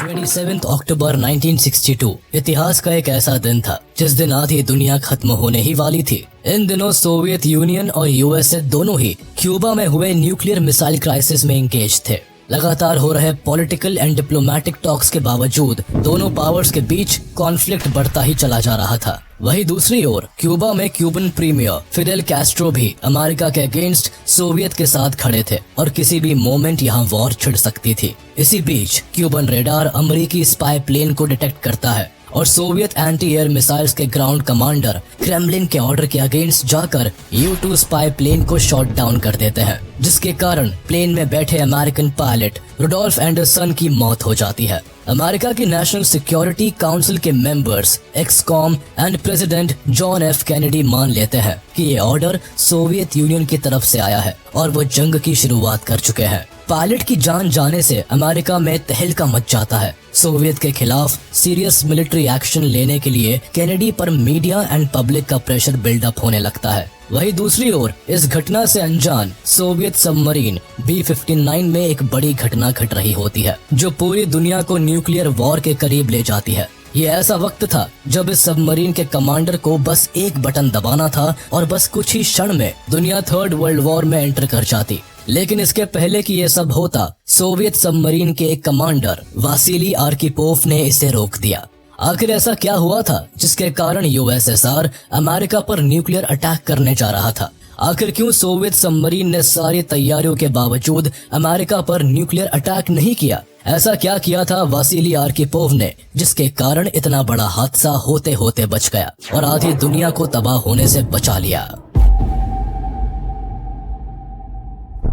27 अक्टूबर 1962 इतिहास का एक ऐसा दिन था जिस दिन आधी दुनिया खत्म होने ही वाली थी। इन दिनों सोवियत यूनियन और यूएसए दोनों ही क्यूबा में हुए न्यूक्लियर मिसाइल क्राइसिस में एंगेज थे। लगातार हो रहे पॉलिटिकल एंड डिप्लोमेटिक टॉक्स के बावजूद दोनों पावर्स के बीच कॉन्फ्लिक्ट बढ़ता ही चला जा रहा था। वहीं दूसरी ओर क्यूबा में क्यूबन प्रीमियर फिडेल कैस्ट्रो भी अमेरिका के अगेंस्ट सोवियत के साथ खड़े थे और किसी भी मोमेंट यहाँ वॉर छिड़ सकती थी। इसी बीच क्यूबन रेडार अमेरिकी स्पाई प्लेन को डिटेक्ट करता है और सोवियत एंटी एयर मिसाइल्स के ग्राउंड कमांडर क्रेमलिन के ऑर्डर के अगेंस्ट जाकर U-2 स्पाई प्लेन को शॉट डाउन कर देते हैं, जिसके कारण प्लेन में बैठे अमेरिकन पायलट रुडोल्फ एंडरसन की मौत हो जाती है। अमेरिका की नेशनल सिक्योरिटी काउंसिल के members ExComm and president John F Kennedy मान लेते हैं कि ये ऑर्डर सोवियत यूनियन की तरफ से आया है और वो जंग की शुरुआत कर चुके हैं। पायलट की जान जाने से अमेरिका में तहलका मच जाता है। सोवियत के खिलाफ सीरियस मिलिट्री एक्शन लेने के लिए कैनेडी पर मीडिया एंड पब्लिक का प्रेशर बिल्डअप होने लगता है। वहीं दूसरी ओर इस घटना से अनजान सोवियत सबमरीन B-59 में एक बड़ी घटना घट रही होती है जो पूरी दुनिया को न्यूक्लियर वॉर के करीब ले जाती है। ये ऐसा वक्त था जब इस सबमरीन के कमांडर को बस एक बटन दबाना था और बस कुछ ही क्षण में दुनिया थर्ड वर्ल्ड वॉर में एंटर कर जाती। लेकिन इसके पहले कि ये सब होता, सोवियत सबमरीन के एक कमांडर वासिली आर्किपोव ने इसे रोक दिया। आखिर ऐसा क्या हुआ था जिसके कारण यूएसएसआर अमेरिका पर न्यूक्लियर अटैक करने जा रहा था? आखिर क्यों सोवियत सबमरीन ने सारी तैयारियों के बावजूद अमेरिका पर न्यूक्लियर अटैक नहीं किया? ऐसा क्या किया था वासिली आर्किपोव ने जिसके कारण इतना बड़ा हादसा होते होते बच गया और आधी दुनिया को तबाह होने से बचा लिया?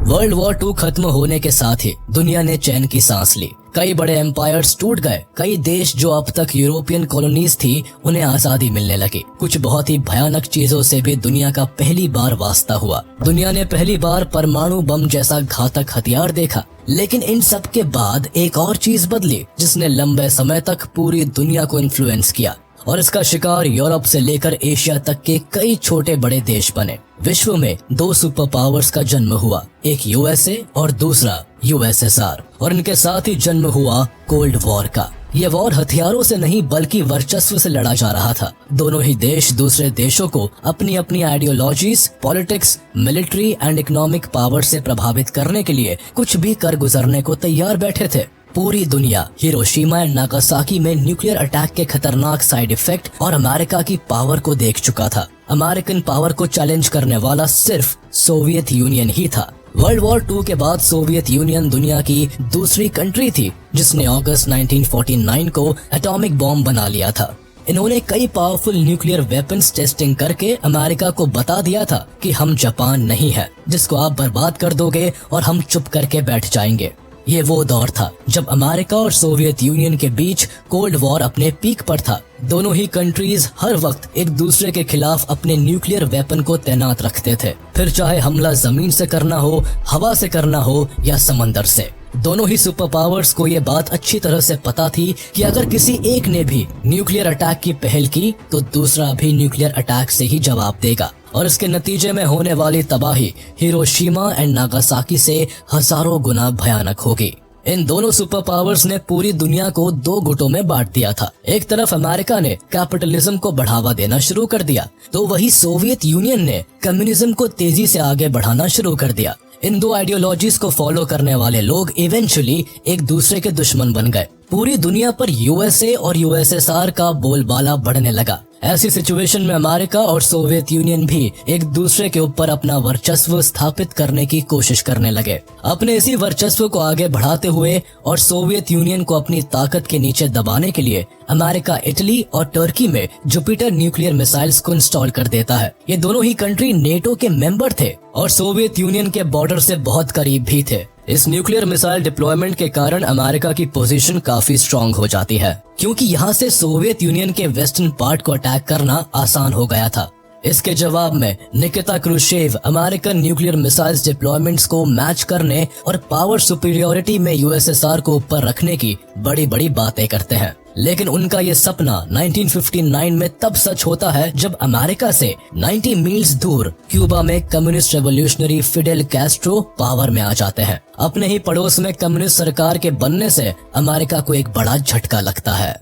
वर्ल्ड वॉर 2 खत्म होने के साथ ही दुनिया ने चैन की सांस ली। कई बड़े एम्पायर्स टूट गए। कई देश जो अब तक यूरोपियन कॉलोनीज थी उन्हें आजादी मिलने लगी। कुछ बहुत ही भयानक चीजों से भी दुनिया का पहली बार वास्ता हुआ। दुनिया ने पहली बार परमाणु बम जैसा घातक हथियार देखा। लेकिन इन सब के बाद एक और चीज बदली जिसने लंबे समय तक पूरी दुनिया को इन्फ्लुएंस किया और इसका शिकार यूरोप से लेकर एशिया तक के कई छोटे बड़े देश बने। विश्व में 2 सुपर पावर्स का जन्म हुआ, एक यूएसए और दूसरा यूएसएसआर, और इनके साथ ही जन्म हुआ कोल्ड वॉर का। ये वॉर हथियारों से नहीं बल्कि वर्चस्व से लड़ा जा रहा था। दोनों ही देश दूसरे देशों को अपनी अपनी ideologies, politics, military and economic power से प्रभावित करने के लिए कुछ भी कर गुजरने को तैयार बैठे थे। पूरी दुनिया हिरोशिमा एंड नागासाकी में न्यूक्लियर अटैक के खतरनाक साइड इफेक्ट और अमेरिका की पावर को देख चुका था। अमेरिकन पावर को चैलेंज करने वाला सिर्फ सोवियत यूनियन ही था। वर्ल्ड वॉर 2 के बाद सोवियत यूनियन दुनिया की दूसरी कंट्री थी जिसने अगस्त 1949 को एटॉमिक बॉम्ब बना लिया था। इन्होंने कई पावरफुल न्यूक्लियर वेपन्स टेस्टिंग करके अमेरिका को बता दिया था कि हम जापान नहीं है जिसको आप बर्बाद कर दोगे और हम चुप करके बैठ जाएंगे। ये वो दौर था जब अमेरिका और सोवियत यूनियन के बीच कोल्ड वॉर अपने पीक पर था। दोनों ही कंट्रीज हर वक्त एक दूसरे के खिलाफ अपने न्यूक्लियर वेपन को तैनात रखते थे, फिर चाहे हमला जमीन से करना हो, हवा से करना हो या समंदर से। दोनों ही सुपर पावर्स को ये बात अच्छी तरह से पता थी कि अगर किसी एक ने भी न्यूक्लियर अटैक की पहल की तो दूसरा भी न्यूक्लियर अटैक से ही जवाब देगा और इसके नतीजे में होने वाली तबाही हिरोशिमा एंड नागासाकी से हजारों गुना भयानक होगी। इन दोनों सुपर पावर्स ने पूरी दुनिया को 2 गुटों में बांट दिया था। एक तरफ अमेरिका ने कैपिटलिज्म को बढ़ावा देना शुरू कर दिया तो वही सोवियत यूनियन ने कम्युनिज्म को तेजी से आगे बढ़ाना शुरू कर दिया। इन 2 आइडियोलॉजीज को फॉलो करने वाले लोग इवेंचुअली एक दूसरे के दुश्मन बन गए। पूरी दुनिया पर यूएसए और यूएसएसआर का बोलबाला बढ़ने लगा। ऐसी सिचुएशन में अमेरिका और सोवियत यूनियन भी एक दूसरे के ऊपर अपना वर्चस्व स्थापित करने की कोशिश करने लगे। अपने इसी वर्चस्व को आगे बढ़ाते हुए और सोवियत यूनियन को अपनी ताकत के नीचे दबाने के लिए अमेरिका इटली और टर्की में जुपिटर न्यूक्लियर मिसाइल्स को इंस्टॉल कर देता है। ये दोनों ही कंट्री नेटो के मेंबर थे और सोवियत यूनियन के बॉर्डर से बहुत करीब भी थे। इस न्यूक्लियर मिसाइल डिप्लॉयमेंट के कारण अमेरिका की पोजीशन काफी स्ट्रांग हो जाती है क्योंकि यहाँ से सोवियत यूनियन के वेस्टर्न पार्ट को अटैक करना आसान हो गया था। इसके जवाब में Nikita Khrushchev American nuclear missiles deployments को मैच करने और पावर सुपीरियोरिटी में यूएसएसआर को ऊपर रखने की बड़ी बड़ी बातें करते हैं। लेकिन उनका ये सपना 1959 में तब सच होता है जब अमेरिका से 90 मील्स दूर क्यूबा में communist revolutionary Fidel Castro power में आ जाते हैं। अपने ही पड़ोस में कम्युनिस्ट सरकार के बनने से अमेरिका को एक बड़ा झटका लगता है।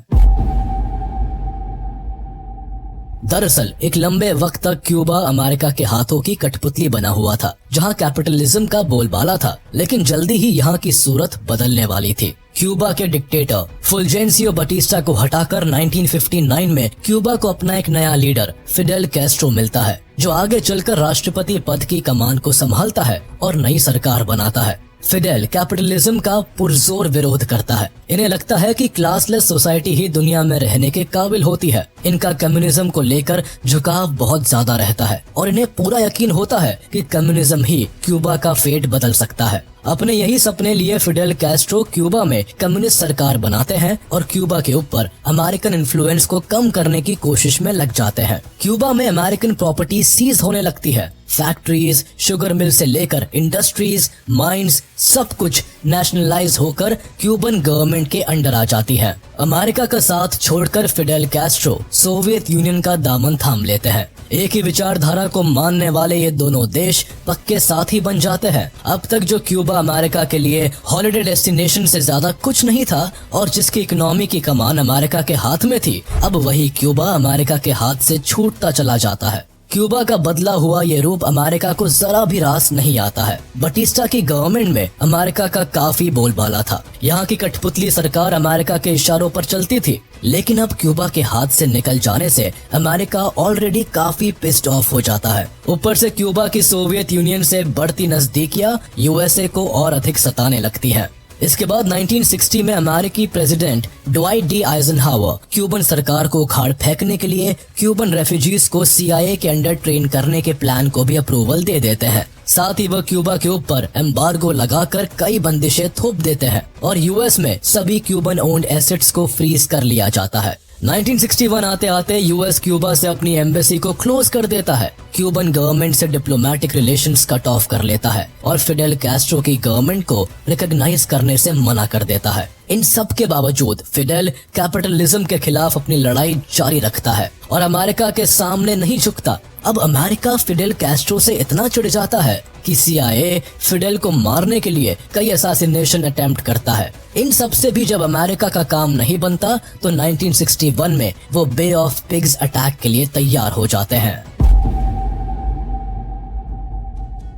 दरअसल एक लंबे वक्त तक क्यूबा अमेरिका के हाथों की कठपुतली बना हुआ था, जहां कैपिटलिज्म का बोलबाला था, लेकिन जल्दी ही यहाँ की सूरत बदलने वाली थी। क्यूबा के डिक्टेटर फुलजेंसियो बटिस्टा को हटाकर 1959 में क्यूबा को अपना एक नया लीडर फिडेल कैस्ट्रो मिलता है, जो आगे चलकर राष्ट्रपति पद की कमान को संभालता है और नई सरकार बनाता है। फिडेल कैपिटलिज्म का पुरजोर विरोध करता है। इन्हें लगता है कि क्लासलेस सोसाइटी ही दुनिया में रहने के काबिल होती है। इनका कम्युनिज्म को लेकर झुकाव बहुत ज्यादा रहता है और इन्हें पूरा यकीन होता है कि कम्युनिज्म ही क्यूबा का फेट बदल सकता है। अपने यही सपने लिए फिडेल कैस्ट्रो क्यूबा में कम्युनिस्ट सरकार बनाते हैं और क्यूबा के ऊपर अमेरिकन इन्फ्लुएंस को कम करने की कोशिश में लग जाते हैं। क्यूबा में अमेरिकन प्रॉपर्टी सीज होने लगती है। फैक्ट्रीज, शुगर मिल से लेकर इंडस्ट्रीज, माइंस, सब कुछ नेशनलाइज होकर क्यूबन गवर्नमेंट के अंडर आ जाती है। अमेरिका का साथ छोड़कर फिडेल कैस्ट्रो सोवियत यूनियन का दामन थाम लेते हैं। एक ही विचारधारा को मानने वाले ये दोनों देश पक्के साथी बन जाते हैं। अब तक जो क्यूबा अमेरिका के लिए हॉलिडे डेस्टिनेशन से ज्यादा कुछ नहीं था और जिसकी इकोनॉमी की कमान अमेरिका के हाथ में थी, अब वही क्यूबा अमेरिका के हाथ से छूटता चला जाता है। क्यूबा का बदला हुआ ये रूप अमेरिका को जरा भी रास नहीं आता है। बटिस्टा की गवर्नमेंट में अमेरिका का काफी बोलबाला था। यहाँ की कठपुतली सरकार अमेरिका के इशारों पर चलती थी, लेकिन अब क्यूबा के हाथ से निकल जाने से अमेरिका ऑलरेडी काफी पिस्ड ऑफ हो जाता है। ऊपर से क्यूबा की सोवियत यूनियन से बढ़ती नजदीकियां यूएसए को और अधिक सताने लगती है। इसके बाद 1960 में अमेरिकी president Dwight D Eisenhower Cuban सरकार को उखाड़ फेंकने के लिए क्यूबन रेफ्यूजीज को CIA के अंडर ट्रेन करने के प्लान को भी अप्रूवल दे देते हैं। साथ ही वह क्यूबा के ऊपर एम्बार्गो लगाकर कई बंदिशें थोप देते हैं और यूएस में सभी क्यूबन ओन्ड एसेट्स को फ्रीज कर लिया जाता है। 1961 आते आते यूएस क्यूबा से अपनी एम्बेसी को क्लोज कर देता है। क्यूबन गवर्नमेंट से डिप्लोमेटिक रिलेशंस कट ऑफ कर लेता है और फिडेल कैस्ट्रो की गवर्नमेंट को रिकॉग्नाइज करने से मना कर देता है। इन सब के बावजूद फिडेल कैपिटलिज्म के खिलाफ अपनी लड़ाई जारी रखता है और अमेरिका के सामने नहीं झुकता। अब अमेरिका फिडेल कैस्ट्रो से इतना चिढ़ जाता है कि CIA फिडेल को मारने के लिए कई असैसिनेशन अटेम्प्ट करता है। इन सब से भी जब अमेरिका का काम नहीं बनता तो 1961 में वो बे ऑफ पिग्स अटैक के लिए तैयार हो जाते हैं।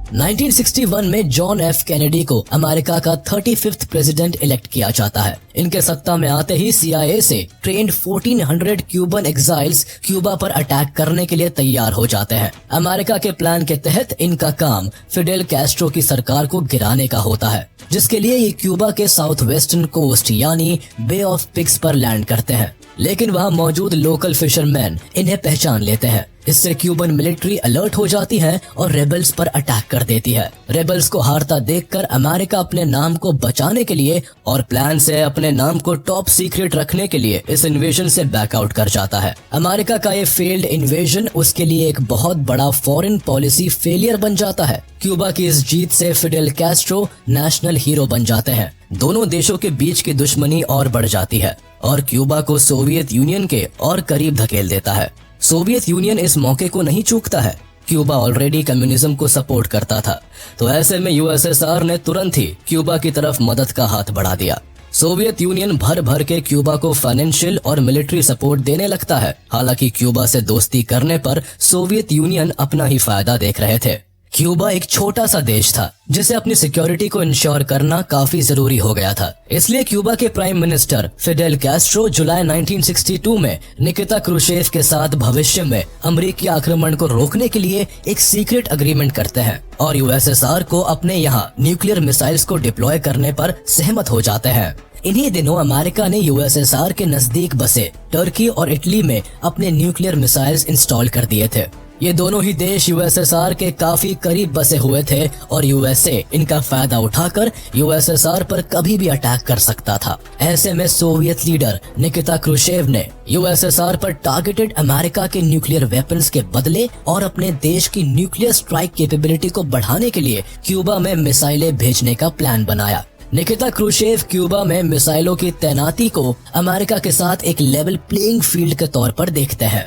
1961 में जॉन F कैनेडी को अमेरिका का 35th प्रेसिडेंट इलेक्ट किया जाता है। इनके सत्ता में आते ही CIA से ट्रेंड 1400 क्यूबन एग्जाइल्स क्यूबा पर अटैक करने के लिए तैयार हो जाते हैं। अमेरिका के प्लान के तहत इनका काम फिडेल कैस्ट्रो की सरकार को गिराने का होता है, जिसके लिए ये क्यूबा के साउथ वेस्टर्न कोस्ट यानी बे ऑफ पिग्स पर लैंड करते हैं। लेकिन वहाँ मौजूद लोकल फिशरमैन इन्हें पहचान लेते हैं। इससे क्यूबन मिलिट्री अलर्ट हो जाती है और रेबल्स पर अटैक कर देती है। रेबल्स को हारता देखकर अमेरिका अपने नाम को बचाने के लिए और प्लान से अपने नाम को टॉप सीक्रेट रखने के लिए इस इन्वेजन से बैकआउट कर जाता है। अमेरिका का ये फेल्ड इन्वेजन उसके लिए एक बहुत बड़ा फॉरेन पॉलिसी फेलियर बन जाता है। क्यूबा की इस जीत से फिडेल कैस्ट्रो नेशनल हीरो बन जाते हैं। दोनों देशों के बीच की दुश्मनी और बढ़ जाती है और क्यूबा को सोवियत यूनियन के और करीब धकेल देता है। सोवियत यूनियन इस मौके को नहीं चूकता है। क्यूबा ऑलरेडी कम्युनिज्म को सपोर्ट करता था, तो ऐसे में USSR ने तुरंत ही क्यूबा की तरफ मदद का हाथ बढ़ा दिया। सोवियत यूनियन भर भर के क्यूबा को फाइनेंशियल और मिलिट्री सपोर्ट देने लगता है। हालांकि क्यूबा से दोस्ती करने पर सोवियत यूनियन अपना ही फायदा देख रहे थे। क्यूबा एक छोटा सा देश था जिसे अपनी सिक्योरिटी को इंश्योर करना काफी जरूरी हो गया था। इसलिए क्यूबा के प्राइम मिनिस्टर फिडेल कैस्ट्रो जुलाई 1962 में निकिता क्रुश्चेव के साथ भविष्य में अमेरिकी आक्रमण को रोकने के लिए एक सीक्रेट अग्रीमेंट करते हैं और USSR को अपने यहाँ न्यूक्लियर मिसाइल्स को डिप्लॉय करने पर सहमत हो जाते हैं। इन्हीं दिनों अमेरिका ने USSR के नजदीक बसे टर्की और इटली में अपने न्यूक्लियर मिसाइल्स इंस्टॉल कर दिए थे। ये दोनों ही देश USSR के काफी करीब बसे हुए थे और USA इनका फायदा उठाकर USSR पर कभी भी अटैक कर सकता था। ऐसे में सोवियत लीडर निकिता क्रुश्चेव ने USSR पर टारगेटेड अमेरिका के न्यूक्लियर वेपन्स के बदले और अपने देश की न्यूक्लियर स्ट्राइक कैपेबिलिटी को बढ़ाने के लिए क्यूबा में मिसाइलें भेजने का प्लान बनाया। निकिता क्रूशेव क्यूबा में मिसाइलों की तैनाती को अमेरिका के साथ एक लेवल प्लेइंग फील्ड के तौर पर देखते हैं।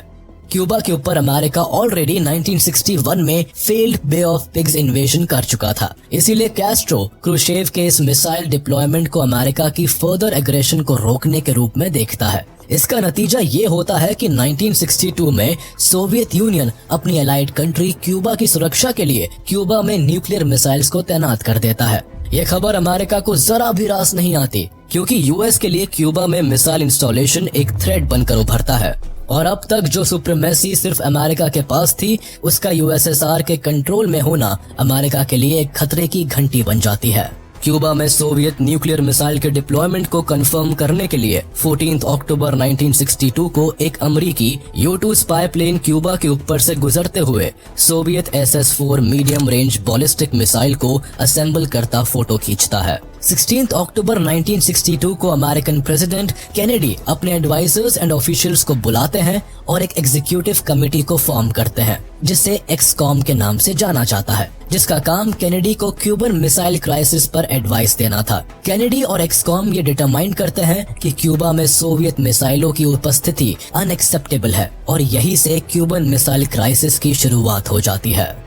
क्यूबा के ऊपर अमेरिका ऑलरेडी 1961 में failed Bay of Pigs invasion कर चुका था, इसीलिए कैस्ट्रो क्रूशेव के इस मिसाइल डिप्लॉयमेंट को अमेरिका की फर्दर एग्रेशन को रोकने के रूप में देखता है। इसका नतीजा ये होता है कि 1962 में सोवियत यूनियन अपनी एलाइड कंट्री क्यूबा की सुरक्षा के लिए क्यूबा में न्यूक्लियर मिसाइल्स को तैनात कर देता है। ये खबर अमेरिका को जरा भी रास नहीं आती, क्योंकि यूएस के लिए क्यूबा में मिसाइल इंस्टॉलेशन एक थ्रेट बनकर उभरता है और अब तक जो सुप्रीमेसी सिर्फ अमेरिका के पास थी, उसका यूएसएसआर के कंट्रोल में होना अमेरिका के लिए एक खतरे की घंटी बन जाती है। क्यूबा में सोवियत न्यूक्लियर मिसाइल के डिप्लॉयमेंट को कंफर्म करने के लिए 14 अक्टूबर 1962 को एक अमेरिकी U-2 स्पाई प्लेन क्यूबा के ऊपर से गुजरते हुए Soviet SS-4 medium range ballistic missile को असेंबल करता फोटो खींचता है। 16 अक्टूबर 1962 को अमेरिकन प्रेसिडेंट केनेडी अपने एडवाइजर्स एंड ऑफिशियल्स को बुलाते हैं और एक एग्जीक्यूटिव कमेटी को फॉर्म करते हैं, जिसे एक्सकॉम के नाम से जाना जाता है, जिसका काम केनेडी को क्यूबन मिसाइल क्राइसिस पर एडवाइस देना था। केनेडी और एक्सकॉम ये डिटरमाइन करते हैं कि क्यूबा में सोवियत मिसाइलों की उपस्थिति अनएक्सेप्टेबल है और यही से क्यूबन मिसाइल क्राइसिस की शुरुआत हो जाती है।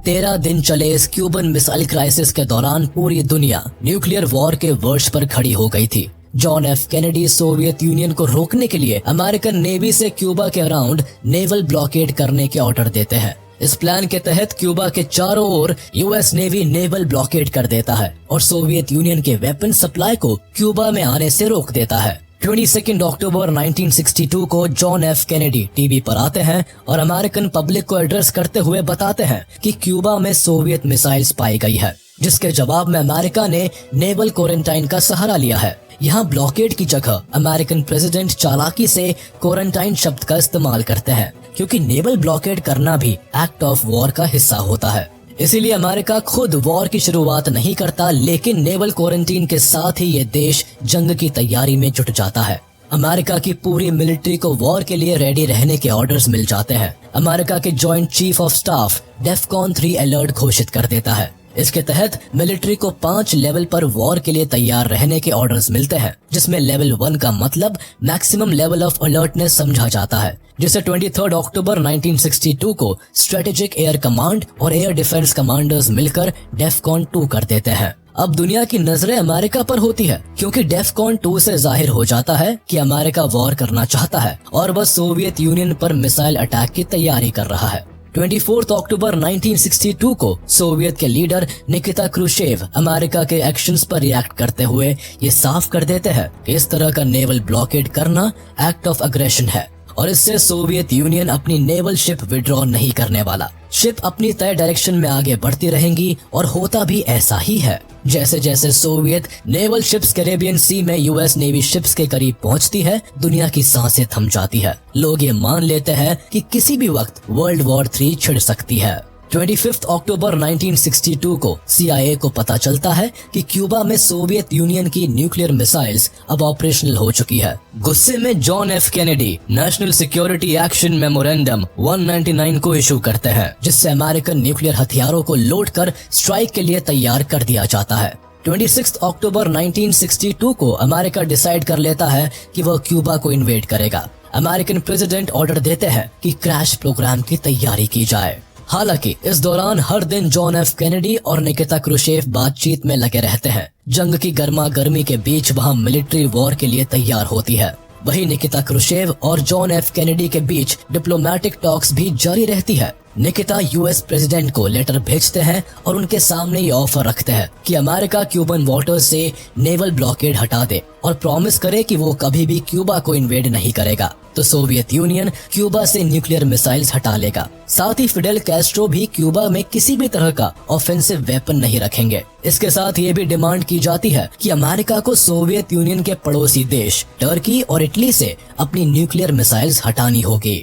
13 दिन चले इस क्यूबन मिसाइल क्राइसिस के दौरान पूरी दुनिया न्यूक्लियर वॉर के वर्ष पर खड़ी हो गई थी। John F Kennedy Soviet union को रोकने के लिए अमेरिकन नेवी से क्यूबा के अराउंड नेवल ब्लॉकेड करने के ऑर्डर देते हैं। इस प्लान के तहत क्यूबा के चारों ओर यूएस नेवी नेवल ब्लॉकेड कर देता है और सोवियत यूनियन के वेपन सप्लाई को क्यूबा में आने से रोक देता है। 22 अक्टूबर 1962 को जॉन एफ कैनेडी टीवी पर आते हैं और अमेरिकन पब्लिक को एड्रेस करते हुए बताते हैं कि क्यूबा में सोवियत मिसाइल्स पाई गई है, जिसके जवाब में अमेरिका ने नेवल क्वारंटाइन का सहारा लिया है। यहाँ ब्लॉकेड की जगह अमेरिकन प्रेसिडेंट चालाकी से क्वारंटाइन शब्द का इस्तेमाल करते हैं, क्योंकि नेवल ब्लॉकेड करना भी एक्ट ऑफ वॉर का हिस्सा होता है। इसीलिए अमेरिका खुद वॉर की शुरुआत नहीं करता, लेकिन नेवल क्वारंटीन के साथ ही ये देश जंग की तैयारी में जुट जाता है। अमेरिका की पूरी मिलिट्री को वॉर के लिए रेडी रहने के ऑर्डर्स मिल जाते हैं। अमेरिका के joint chief of staff DEFCON 3 alert घोषित कर देता है। इसके तहत मिलिट्री को 5 लेवल पर वॉर के लिए तैयार रहने के ऑर्डर्स मिलते हैं, जिसमें लेवल 1 का मतलब मैक्सिमम लेवल ऑफ अलर्टनेस समझा जाता है, जिसे 23 अक्टूबर 1962 को स्ट्रेटेजिक एयर कमांड और एयर डिफेंस कमांडर्स मिलकर डेफकॉन 2 कर देते हैं। अब दुनिया की नजरें अमेरिका पर होती है, क्योंकि डेफकॉन 2 से जाहिर हो जाता है कि अमेरिका वॉर करना चाहता है और वह सोवियत यूनियन पर मिसाइल अटैक की तैयारी कर रहा है। 24 अक्टूबर 1962 को सोवियत के लीडर निकिता क्रूशेव अमेरिका के एक्शंस पर रिएक्ट करते हुए ये साफ कर देते हैं कि इस तरह का नेवल ब्लॉकेड करना एक्ट ऑफ अग्रेशन है और इससे सोवियत यूनियन अपनी नेवल शिप विड्रॉ नहीं करने वाला। शिप अपनी तय डायरेक्शन में आगे बढ़ती रहेंगी और होता भी ऐसा ही है। जैसे जैसे Soviet naval ships Caribbean sea में यूएस नेवी शिप्स के करीब पहुंचती है, दुनिया की सांसें थम जाती है। लोग ये मान लेते हैं कि किसी भी वक्त वर्ल्ड वॉर 3 छिड़ सकती है। 25 अक्टूबर 1962 को CIA को पता चलता है कि क्यूबा में सोवियत यूनियन की न्यूक्लियर मिसाइल्स अब ऑपरेशनल हो चुकी है। गुस्से में John F Kennedy national security action memorandum 199 को इशू करते हैं, जिससे अमेरिकन न्यूक्लियर हथियारों को लोड कर स्ट्राइक के लिए तैयार कर दिया जाता है। 26 अक्टूबर 1962 को अमेरिका डिसाइड कर लेता है कि वह क्यूबा को इन्वेड करेगा। अमेरिकन प्रेसिडेंट ऑर्डर देते हैं कि क्रैश प्रोग्राम की तैयारी की जाए। हालांकि इस दौरान हर दिन जॉन एफ कैनेडी और निकिता क्रूशेव बातचीत में लगे रहते हैं। जंग की गर्मा गर्मी के बीच वहां मिलिट्री वॉर के लिए तैयार होती है। वहीं निकिता क्रूशेव और जॉन एफ कैनेडी के बीच डिप्लोमेटिक टॉक्स भी जारी रहती है। निकिता यूएस प्रेसिडेंट को लेटर भेजते हैं और उनके सामने ये ऑफर रखते हैं कि अमेरिका क्यूबन वाटर्स से नेवल ब्लॉकेड हटा दे और प्रॉमिस करे कि वो कभी भी क्यूबा को इन्वेड नहीं करेगा, तो सोवियत यूनियन क्यूबा से न्यूक्लियर मिसाइल्स हटा लेगा। साथ ही फिडेल कैस्ट्रो भी क्यूबा में किसी भी तरह का ऑफेंसिव वेपन नहीं रखेंगे। इसके साथ ये भी डिमांड की जाती है कि अमेरिका को सोवियत यूनियन के पड़ोसी देश टर्की और इटली से अपनी न्यूक्लियर मिसाइल्स हटानी होगी।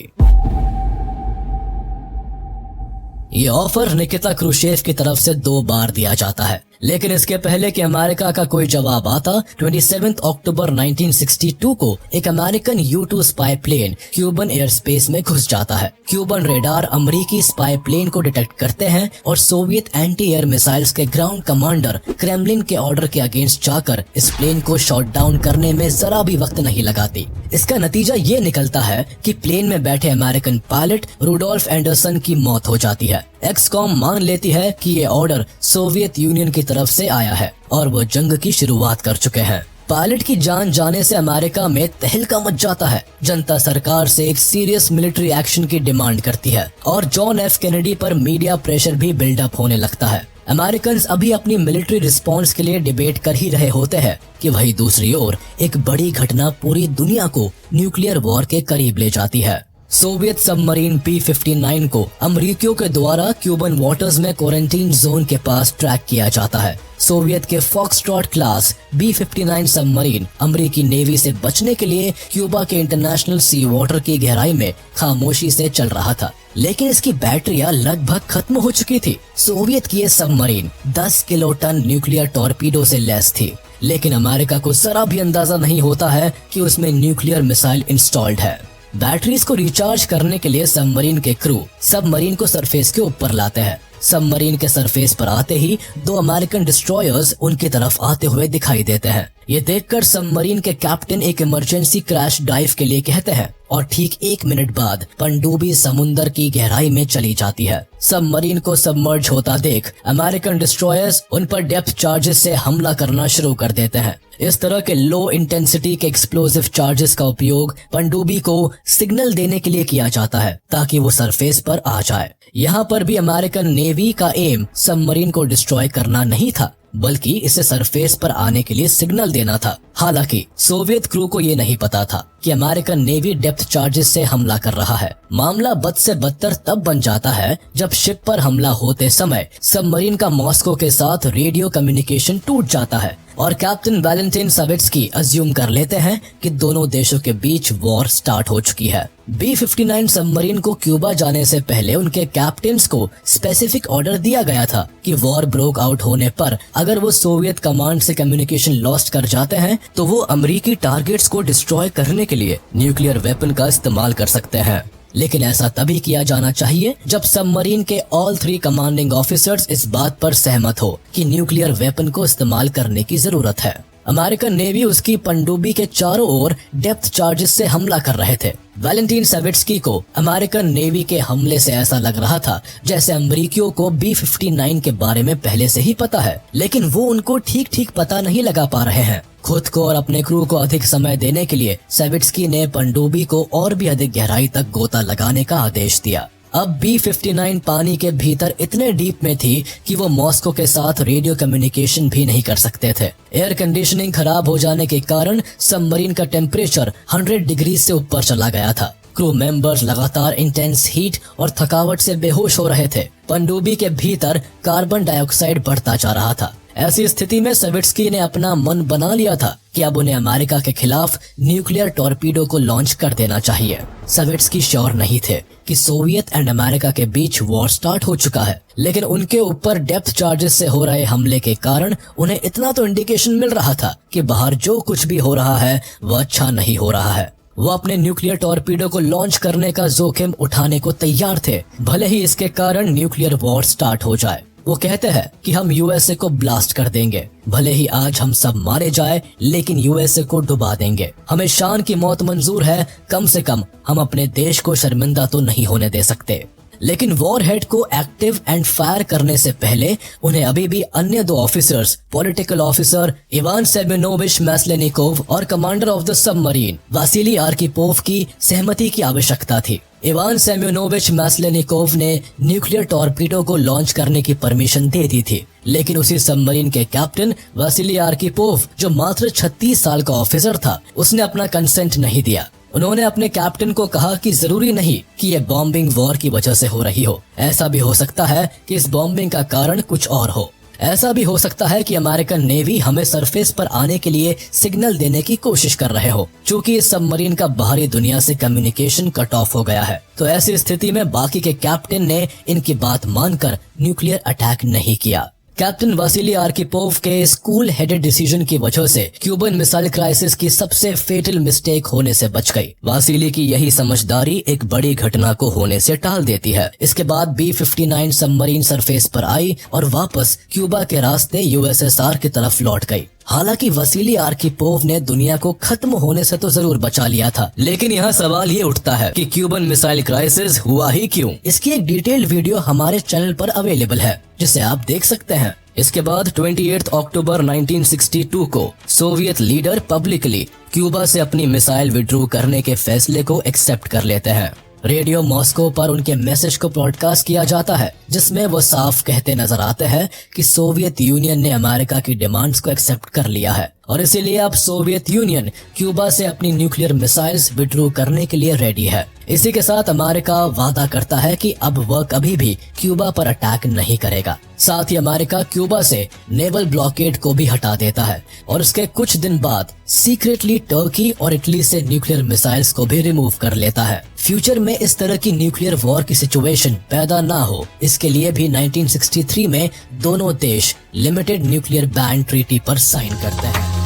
ये ऑफर निकिता क्रूशेव की तरफ से 2 बार दिया जाता है, लेकिन इसके पहले कि अमेरिका का कोई जवाब आता, 27 अक्टूबर 1962 को एक American U-2 spy plane Cuban air space में घुस जाता है। क्यूबन रेडार अमेरिकी स्पाई प्लेन को डिटेक्ट करते हैं और सोवियत एंटी एयर मिसाइल्स के ग्राउंड कमांडर क्रेमलिन के ऑर्डर के अगेंस्ट जाकर इस प्लेन को शॉट डाउन करने में जरा भी वक्त नहीं लगाती। इसका नतीजा ये निकलता है कि प्लेन में बैठे अमेरिकन पायलट रुडोल्फ एंडरसन की मौत हो जाती है। एक्सकॉम मान लेती है कि ये ऑर्डर सोवियत यूनियन की तरफ से आया है और वो जंग की शुरुआत कर चुके हैं। पायलट की जान जाने से अमेरिका में तहलका मच जाता है। जनता सरकार से एक सीरियस मिलिट्री एक्शन की डिमांड करती है और जॉन एफ कैनेडी पर मीडिया प्रेशर भी बिल्डअप होने लगता है। अमेरिकन्स अभी अपनी मिलिट्री रिस्पॉन्स के लिए डिबेट कर ही रहे होते हैं कि वही दूसरी ओर एक बड़ी घटना पूरी दुनिया को न्यूक्लियर वॉर के करीब ले जाती है। सोवियत सबमरीन P-59 को अमेरिकियों के द्वारा क्यूबन वाटर्स में क्वारंटीन जोन के पास ट्रैक किया जाता है। सोवियत के फॉक्सट्रॉट क्लास B-59 सबमरीन अमेरिकी नेवी से बचने के लिए क्यूबा के इंटरनेशनल सी वाटर की गहराई में खामोशी से चल रहा था, लेकिन इसकी बैटरियां लगभग खत्म हो चुकी थी। सोवियत की ये सबमरीन 10 किलोटन न्यूक्लियर टॉर्पीडो से लैस थी, लेकिन अमेरिका को जरा भी अंदाजा नहीं होता है कि उसमें न्यूक्लियर मिसाइल इंस्टॉल्ड है। बैटरीज को रिचार्ज करने के लिए सबमरीन के क्रू सबमरीन को सरफेस के ऊपर लाते हैं। सबमरीन के सरफेस पर आते ही 2 अमेरिकन डिस्ट्रॉयर्स उनकी तरफ आते हुए दिखाई देते हैं। ये देखकर सबमरीन के कैप्टन एक इमरजेंसी क्रैश डाइव के लिए कहते हैं और ठीक 1 मिनट बाद पनडुब्बी समुंदर की गहराई में चली जाती है। सबमरीन को सबमर्ज होता देख अमेरिकन डिस्ट्रॉयर्स उन पर डेप्थ चार्जेस से हमला करना शुरू कर देते हैं। इस तरह के लो इंटेंसिटी के एक्सप्लोसिव चार्जेस का उपयोग पनडुब्बी को सिग्नल देने के लिए किया जाता है ताकि वो सरफेस पर आ जाए। यहाँ पर भी अमेरिकन नेवी का एम सबमरीन को डिस्ट्रॉय करना नहीं था, बल्कि इसे सरफेस पर आने के लिए सिग्नल देना था। हालांकि सोवियत क्रू को ये नहीं पता था कि अमेरिकन नेवी डेप्थ चार्जेस से हमला कर रहा है। मामला बद से बदतर तब बन जाता है जब शिप पर हमला होते समय सबमरीन का मॉस्को के साथ रेडियो कम्युनिकेशन टूट जाता है और कैप्टन वैलेंटिन साविट्स्की अज्यूम कर लेते हैं कि दोनों देशों के बीच वॉर स्टार्ट हो चुकी है। B-59 सबमरीन को क्यूबा जाने से पहले उनके कैप्टन्स को स्पेसिफिक ऑर्डर दिया गया था कि वॉर ब्रोक आउट होने पर अगर वो सोवियत कमांड से कम्युनिकेशन लॉस्ट कर जाते हैं तो वो अमेरिकी टारगेट्स को डिस्ट्रॉय करने के लिए न्यूक्लियर वेपन का इस्तेमाल कर सकते हैं। लेकिन ऐसा तभी किया जाना चाहिए जब सबमरीन के ऑल 3 कमांडिंग ऑफिसर्स इस बात पर सहमत हो कि न्यूक्लियर वेपन को इस्तेमाल करने की जरूरत है। अमेरिकन नेवी उसकी पनडुब्बी के चारों ओर डेप्थ चार्जेस से हमला कर रहे थे। वैलेंटिन साविट्स्की को अमेरिकन नेवी के हमले से ऐसा लग रहा था जैसे अमेरिकियों को B-59 के बारे में पहले से ही पता है, लेकिन वो उनको ठीक ठीक पता नहीं लगा पा रहे हैं। खुद को और अपने क्रू को अधिक समय देने के लिए साविट्स्की ने पनडुब्बी को और भी अधिक गहराई तक गोता लगाने का आदेश दिया। अब B-59 पानी के भीतर इतने डीप में थी कि वो मॉस्को के साथ रेडियो कम्युनिकेशन भी नहीं कर सकते थे। एयर कंडीशनिंग खराब हो जाने के कारण सबमरीन का टेम्परेचर 100 डिग्री से ऊपर चला गया था। क्रू मेंबर्स लगातार इंटेंस हीट और थकावट से बेहोश हो रहे थे। पनडुब्बी के भीतर कार्बन डाइऑक्साइड बढ़ता जा रहा था। ऐसी स्थिति में साविट्स्की ने अपना मन बना लिया था कि अब उन्हें अमेरिका के खिलाफ न्यूक्लियर टॉर्पीडो को लॉन्च कर देना चाहिए। साविट्स्की श्योर नहीं थे कि सोवियत एंड अमेरिका के बीच वॉर स्टार्ट हो चुका है, लेकिन उनके ऊपर डेप्थ चार्जेस से हो रहे हमले के कारण उन्हें इतना तो इंडिकेशन मिल रहा था कि बाहर जो कुछ भी हो रहा है वह अच्छा नहीं हो रहा है। वो अपने न्यूक्लियर टॉर्पीडो को लॉन्च करने का जोखिम उठाने को तैयार थे, भले ही इसके कारण न्यूक्लियर वॉर स्टार्ट हो जाए। वो कहते हैं कि हम यूएसए को ब्लास्ट कर देंगे, भले ही आज हम सब मारे जाए, लेकिन यूएसए को डुबा देंगे। हमें शान की मौत मंजूर है, कम से कम हम अपने देश को शर्मिंदा तो नहीं होने दे सकते। लेकिन वॉरहेड को एक्टिव एंड फायर करने से पहले उन्हें अभी भी अन्य 2 officers, political officer Ivan Semenovich Maslennikov और commander of the submarine Vasili Arkhipov की सहमति की आवश्यकता थी। इवान सेमेनोविच मैस्लेनिकोव ने न्यूक्लियर टॉर्पीडो को लॉन्च करने की परमिशन दे दी थी, लेकिन उसी सबमरीन के कैप्टन वासिली आर्किपोव, जो मात्र 36 साल का ऑफिसर था, उसने अपना कंसेंट नहीं दिया। उन्होंने अपने कैप्टन को कहा कि जरूरी नहीं कि ये बॉम्बिंग वॉर की वजह से हो रही हो, ऐसा भी हो सकता है कि इस बॉम्बिंग का कारण कुछ और हो। ऐसा भी हो सकता है कि अमेरिकन नेवी हमें सरफेस पर आने के लिए सिग्नल देने की कोशिश कर रहे हो, क्योंकि इस सबमरीन का बाहरी दुनिया से कम्युनिकेशन कट ऑफ हो गया है। तो ऐसी स्थिति में बाकी के कैप्टन ने इनकी बात मानकर न्यूक्लियर अटैक नहीं किया। कैप्टन वासिली आर्किपोव के स्कूल हेडेड डिसीजन की वजह से क्यूबन मिसाइल क्राइसिस की सबसे फेटल मिस्टेक होने से बच गई। वासिली की यही समझदारी एक बड़ी घटना को होने से टाल देती है। इसके बाद B-59 सबमरीन सरफेस पर आई और वापस क्यूबा के रास्ते USSR की तरफ लौट गई। हालांकि वासिली आर्किपोव ने दुनिया को खत्म होने से तो जरूर बचा लिया था, लेकिन यहाँ सवाल ये उठता है कि क्यूबन मिसाइल क्राइसिस हुआ ही क्यों। इसकी एक डिटेल्ड वीडियो हमारे चैनल पर अवेलेबल है, जिसे आप देख सकते हैं। इसके बाद 28 अक्टूबर 1962 को सोवियत लीडर पब्लिकली क्यूबा से अपनी मिसाइल विड्रॉ करने के फैसले को एक्सेप्ट कर लेते हैं। रेडियो मॉस्को पर उनके मैसेज को ब्रॉडकास्ट किया जाता है, जिसमें वो साफ कहते नजर आते हैं कि सोवियत यूनियन ने अमेरिका की डिमांड्स को एक्सेप्ट कर लिया है और इसीलिए अब सोवियत यूनियन क्यूबा से अपनी न्यूक्लियर मिसाइल्स विड्रॉ करने के लिए रेडी है। इसी के साथ अमेरिका वादा करता है कि अब वह कभी भी क्यूबा पर अटैक नहीं करेगा। साथ ही अमेरिका क्यूबा से नेवल ब्लॉकेड को भी हटा देता है और उसके कुछ दिन बाद सीक्रेटली टर्की और इटली से न्यूक्लियर मिसाइल्स को भी रिमूव कर लेता है। फ्यूचर में इस तरह की न्यूक्लियर वॉर की सिचुएशन पैदा ना हो, इसके लिए भी 1963 में दोनों देश लिमिटेड न्यूक्लियर बैन ट्रीटी पर साइन करते हैं।